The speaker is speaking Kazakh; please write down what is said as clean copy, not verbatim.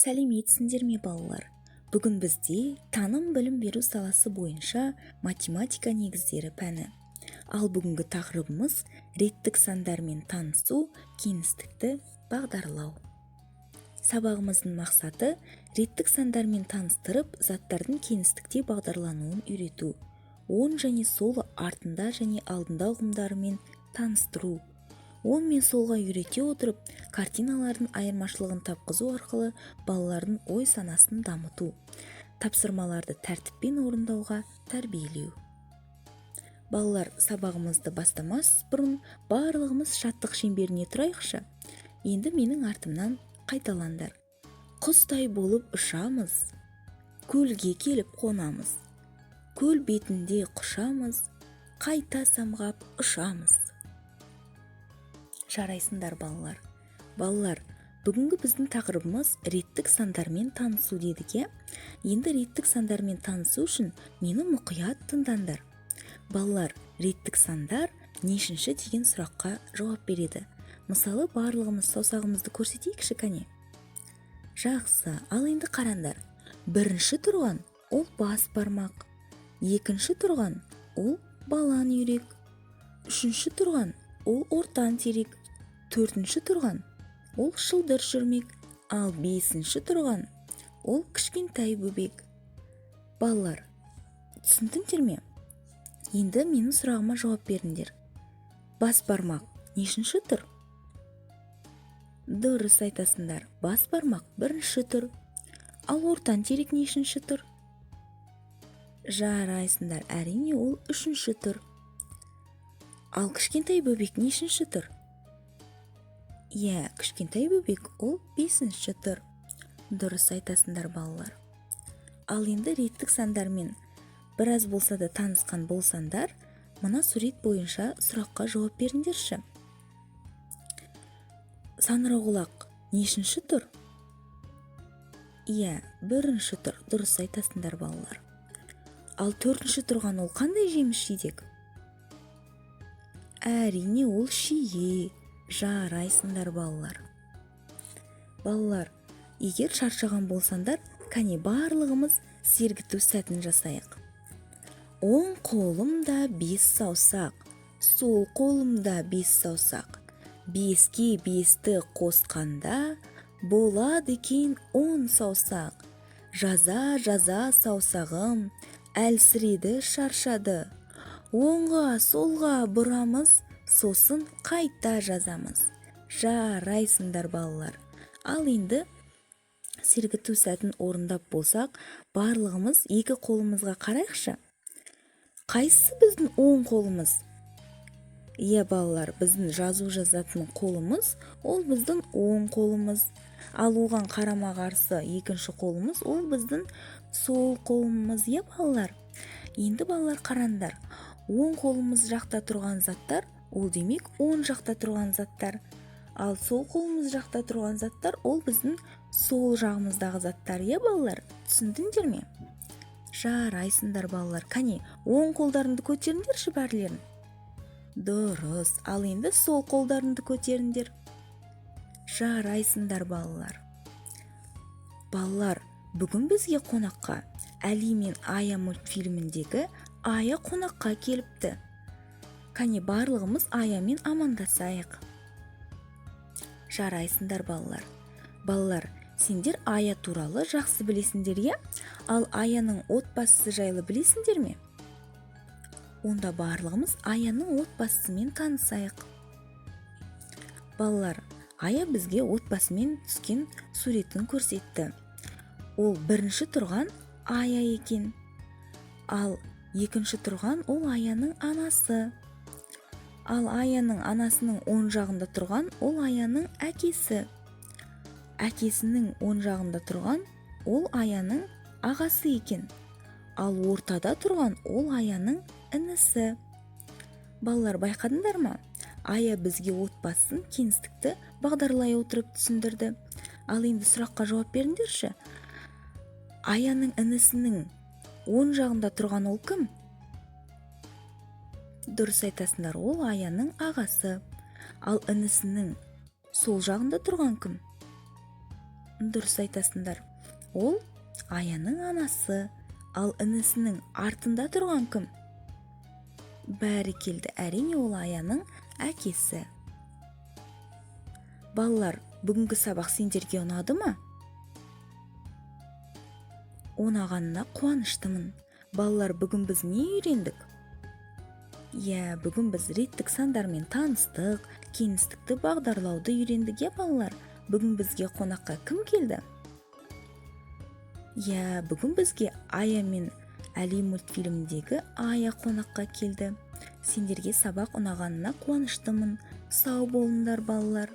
Сәлеметсіңдер ме балалар? Бүгін бізде таным білім беру саласы бойынша математика негіздері пәні. Ал бүгінгі тақырыбымыз реттік сандармен танысу, кеңістікті бағдарлау. Сабағымыздың мақсаты реттік сандармен таныстырып, заттардың кеңістікте бағдарлануын үйрету. Оң және сол артында және алдында ұғымдарымен таныстыру. Оң мен солға үйрете отырып, картиналардың айырмашылығын тапқызу арқылы балалардың ой санасын дамыту. Тапсырмаларды тәртіппен орындауға тәрбиелеу. Балалар, сабағымызды бастамас бұрын барлығымыз шаттық шеңберіне тұрайықшы. Енді менің артымнан қайталаңдар. Құстай болып ұшамыз, көлге келіп қонамыз. Көл бетінде құшамыз, қайта самғап ұшамыз. Жарайсыңдар балалар. Балалар, бүгінгі біздің тақырыбымыз реттік сандармен танысу дедік, е? Енді реттік сандармен танысу үшін мені мұқият тыңдаңдар. Балалар, реттік сандар нешінші деген сұраққа жауап береді. Мысалы, барлығымыз саусағымызды көрсетейікші кәне. Жақсы, ал енді қараңдар. Бірінші тұрған ол бас бармақ. Екінші тұрған ол балан үйрек. Үшінші тұрған ол ортан терек. Төртінші тұрған ол шылдыр жүрмек. Ал бесінші тұрған ол кішкентай бөбек. Балалар, түсіндіңдер ме? Енді менің сұрағыма жауап беріңдер. Бас бармақ нешінші тұр? Дұрыс айтасыңдар. Бас бармақ бірінші тұр. Ал ортан терек нешінші тұр? Жарайсыңдар. Әрине, ол үшінші тұр. Ал кішкентай бөбек нешінші тұр? Кішкентай бөбек ол бесінші тұр. Дұрыс айтасыңдар балалар. Ал енді реттік сандармен біраз болса да танысқан болсаңдар, мына сурет бойынша сұраққа жауап беріңдерші. Саңырауқұлақ нешінші тұр? Бірінші тұр. Дұрыс айтасыңдар балалар. Ал төртінші тұрған ол қандай жеміс жидек? Әрине, ол шие. Жарайсыңдар балалар. Балалар, егер шаршаған болсаңдар, кәне барлығымыз сергіту сәтін жасайық. Оң қолымда 5 саусақ, сол қолымда 5 саусақ. 5-ке 5-ті қосқанда болады екен 10 саусақ. Жаза саусағым, әлсіреді шаршады. Оңға солға бұрамыз, сосын қайта жазамыз. Жарайсыңдар балалар. Ал енді сергіту сәтін орындап болсақ, барлығымыз екі қолымызға қарайықшы. Қайсы біздің оң қолымыз? Балалар, біздің жазу жазатын қолымыз, ол біздің оң қолымыз. Ал оған қарама қарсы екінші қолымыз, ол біздің сол қолымыз, балалар. Енді балалар қараңдар. Оң қолымыз жақта тұрған заттар, ол демек оң жақта тұрған заттар. Ал сол қолымыз жақта тұрған заттар, ол біздің сол жағымыздағы заттар, балалар. Түсіндіңдер ме? Жарайсыңдар балалар. Кәне, оң қолдарыңды көтеріңдерші бәрлерін. Дұрыс. Ал енді сол қолдарыңды көтеріңдер. Жарайсыңдар балалар. Балалар, бүгін бізге қонаққа Әли мен Ая мультфильміндегі Ая қонаққа келіпті. Кәне барлығымыз Аямен амандасайық. Жарайсыңдар балалар. Балалар, сендер Ая туралы жақсы білесіңдер, ал Аяның отбасы жайлы білесіңдер ме? Онда барлығымыз Аяның отбасымен танысайық. Балалар, Ая бізге отбасымен түскен суретін көрсетті. Ол бірінші тұрған Ая екен. Ал екінші тұрған ол Аяның анасы. Ал Аяның анасының оң жағында тұрған ол Аяның әкесі. Әкесінің оң жағында тұрған ол Аяның ағасы екен. Ал ортада тұрған ол Аяның інісі. Балалар, байқадыңдар ма? Ая бізге отбасын, кеңістікті бағдарлай отырып түсіндірді. Ал енді сұраққа жауап беріңдерші. Аяның інісінің оң жағында тұрған ол кім? Дұрыс айтасыңдар, ол Аяның ағасы. Ал інісінің сол жағында тұрған кім? Дұрыс айтасыңдар. Ол Аяның анасы, ал інісінің артында тұрған кім? Бәрекелді, әрине ол Аяның әкесі. Балалар, бүгінгі сабақ сендерге ұнады ма? Ұнағанына қуаныштымын. Балалар, бүгін біз не үйрендік? Бүгін біз реттік сандармен таныстық, кеңістікті бағдарлауды үйрендік, балалар. Бүгін бізге қонаққа кім келді? Бүгін бізге Ая мен Әли мультфильміндегі Ая қонаққа келді. Сендерге сабақ ұнағанына қуаныштымын. Сау болыңдар, балалар.